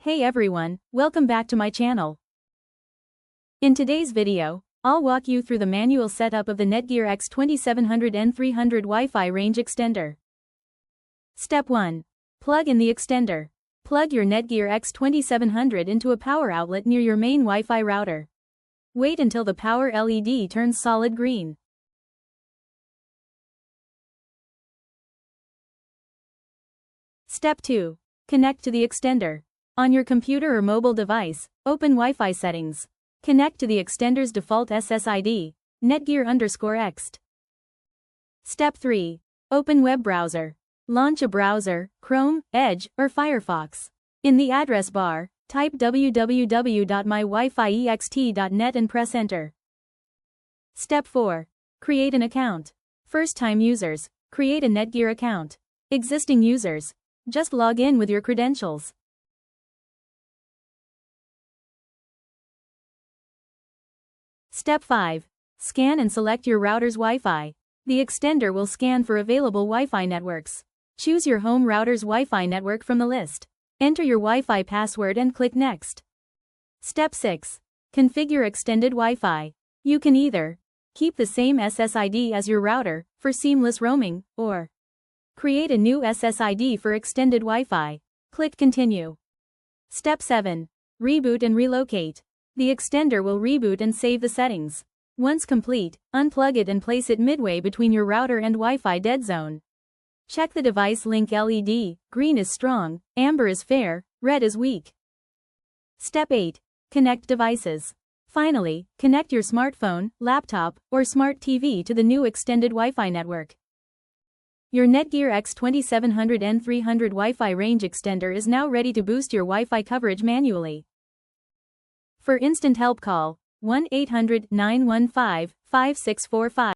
Hey everyone, welcome back to my channel. In today's video, I'll walk you through the manual setup of the Netgear EX2700 N300 Wi-Fi range extender. Step 1. Plug in the extender. Plug your Netgear EX2700 into a power outlet near your main Wi-Fi router. Wait until the power LED turns solid green. Step 2. Connect to the extender. On your computer or mobile device, open Wi-Fi settings. Connect to the extender's default SSID, Netgear_EXT. Step 3. Open web browser. Launch a browser, Chrome, Edge, or Firefox. In the address bar, type www.mywifiext.net and press enter. Step 4. Create an account. First-time users, create a Netgear account. Existing users, just log in with your credentials. Step 5. Scan and select your router's Wi-Fi. The extender will scan for available Wi-Fi networks. Choose your home router's Wi-Fi network from the list. Enter your Wi-Fi password and click Next. Step 6. Configure extended Wi-Fi. You can either keep the same SSID as your router for seamless roaming, or create a new SSID for extended Wi-Fi. Click Continue. Step 7. Reboot and relocate. The extender will reboot and save the settings. Once complete, unplug it and place it midway between your router and Wi-Fi dead zone. Check the device link LED, green is strong, amber is fair, red is weak. Step 8. Connect devices. Finally, connect your smartphone, laptop, or smart TV to the new extended Wi-Fi network. Your Netgear EX2700 N300 Wi-Fi range extender is now ready to boost your Wi-Fi coverage manually. For instant help call 1-800-915-5645.